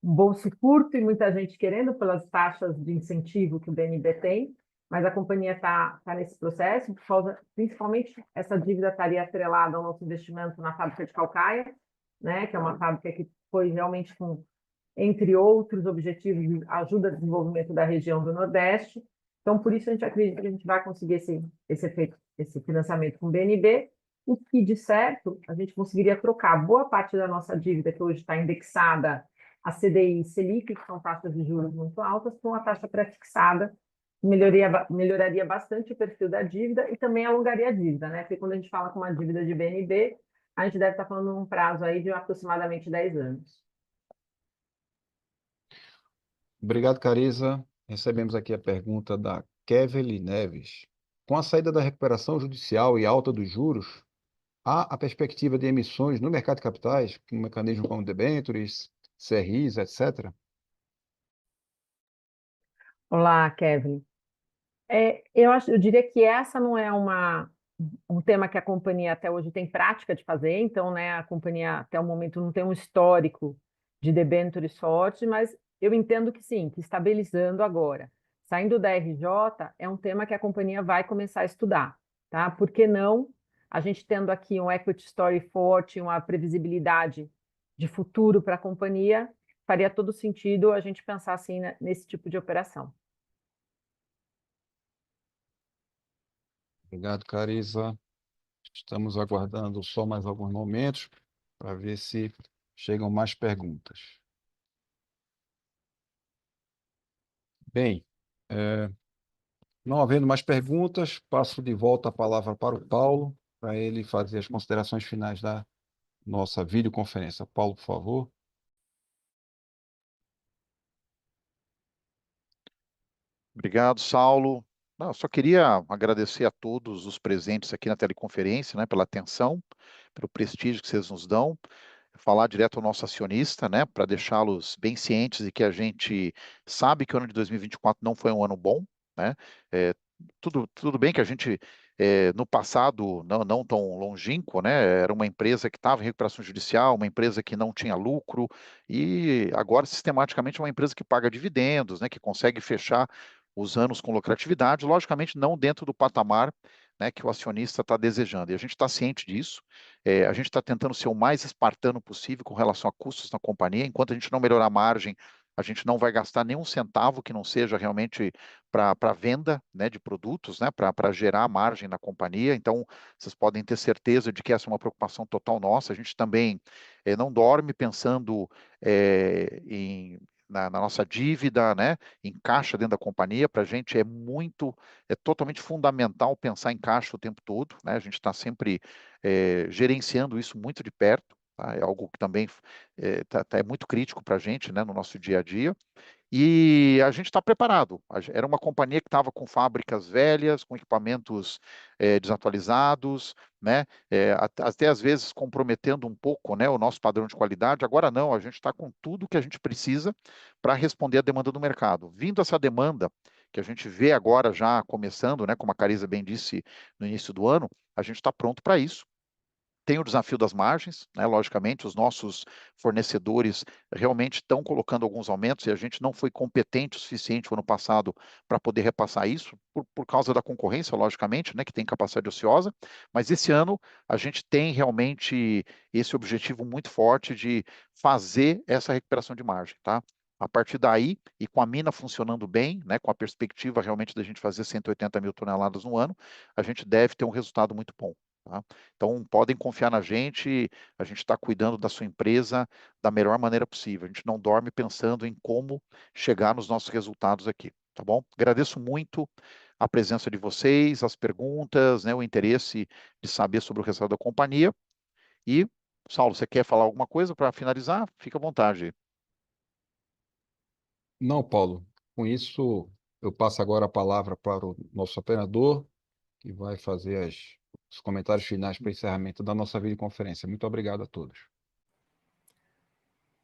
bolso curto e muita gente querendo pelas taxas de incentivo que o BNB tem, mas a companhia está nesse processo, por causa, principalmente essa dívida estaria atrelada ao nosso investimento na fábrica de Calcaia, né, que é uma fábrica que foi realmente entre outros objetivos, ajuda ao desenvolvimento da região do Nordeste. Então, por isso a gente acredita que a gente vai conseguir esse financiamento com o BNB, o que, de certo, a gente conseguiria trocar boa parte da nossa dívida, que hoje está indexada a CDI e Selic, que são taxas de juros muito altas, por uma taxa pré-fixada, que melhoraria bastante o perfil da dívida e também alongaria a dívida, né? Porque quando a gente fala com uma dívida de BNB, a gente deve estar falando num prazo aí de aproximadamente 10 anos. Obrigado, Carisa. Recebemos aqui a pergunta da Kevely Neves. Com a saída da recuperação judicial e alta dos juros, há a perspectiva de emissões no mercado de capitais, com um mecanismo como debêntures, CRIs, etc.? Olá, Kevin. Eu diria que essa não é um tema que a companhia até hoje tem prática de fazer, então, né, a companhia até o momento não tem um histórico de debêntures forte, mas eu entendo que sim, que estabilizando agora, saindo da RJ, é um tema que a companhia vai começar a estudar, tá? Por que não a gente tendo aqui um equity story forte, uma previsibilidade de futuro para a companhia, faria todo sentido a gente pensar assim, né, nesse tipo de operação. Obrigado, Carisa. Estamos aguardando só mais alguns momentos para ver se chegam mais perguntas. Bem, não havendo mais perguntas, passo de volta a palavra para o Paulo, para ele fazer as considerações finais da nossa videoconferência. Paulo, por favor. Obrigado, Saulo. Não, eu só queria agradecer a todos os presentes aqui na teleconferência, né, pela atenção, pelo prestígio que vocês nos dão. Falar direto ao nosso acionista, né, para deixá-los bem cientes de que a gente sabe que o ano de 2024 não foi um ano bom, né? É, tudo bem que a gente, no passado, não tão longínquo, né, era uma empresa que estava em recuperação judicial, uma empresa que não tinha lucro, e agora, sistematicamente, é uma empresa que paga dividendos, né, que consegue fechar os anos com lucratividade, logicamente não dentro do patamar, né, que o acionista está desejando. E a gente está ciente disso. A gente está tentando ser o mais espartano possível com relação a custos na companhia. Enquanto a gente não melhorar a margem, a gente não vai gastar nenhum centavo que não seja realmente para venda, né, de produtos, né, para gerar margem na companhia. Então, vocês podem ter certeza de que essa é uma preocupação total nossa. A gente também não dorme pensando na nossa dívida, né, em caixa dentro da companhia. Para a gente é totalmente fundamental pensar em caixa o tempo todo, né? A gente está sempre gerenciando isso muito de perto, tá? É algo que também é muito crítico para a gente, né, no nosso dia a dia. E a gente está preparado. Era uma companhia que estava com fábricas velhas, com equipamentos desatualizados, né? Até às vezes comprometendo um pouco, né, o nosso padrão de qualidade. Agora não, a gente está com tudo que a gente precisa para responder à demanda do mercado. Vindo essa demanda, que a gente vê agora já começando, né, como a Carisa bem disse no início do ano, a gente está pronto para isso. Tem o desafio das margens, né? Logicamente, os nossos fornecedores realmente estão colocando alguns aumentos e a gente não foi competente o suficiente no ano passado para poder repassar isso, por causa da concorrência, logicamente, né? Que tem capacidade ociosa, mas esse ano a gente tem realmente esse objetivo muito forte de fazer essa recuperação de margem, tá? A partir daí, e com a mina funcionando bem, né, com a perspectiva realmente da gente fazer 180 mil toneladas no ano, a gente deve ter um resultado muito bom. Tá? Então, podem confiar na gente, a gente está cuidando da sua empresa da melhor maneira possível. A gente não dorme pensando em como chegar nos nossos resultados aqui, tá bom? Agradeço muito a presença de vocês, as perguntas, né, o interesse de saber sobre o resultado da companhia. E, Saulo, você quer falar alguma coisa para finalizar? Fica à vontade. Não, Paulo. Com isso, eu passo agora a palavra para o nosso operador, que vai fazer os comentários finais para o encerramento da nossa videoconferência. Muito obrigado a todos.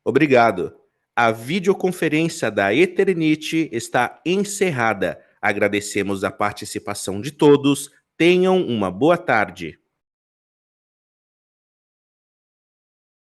Obrigado. A videoconferência da Eternit está encerrada. Agradecemos a participação de todos. Tenham uma boa tarde.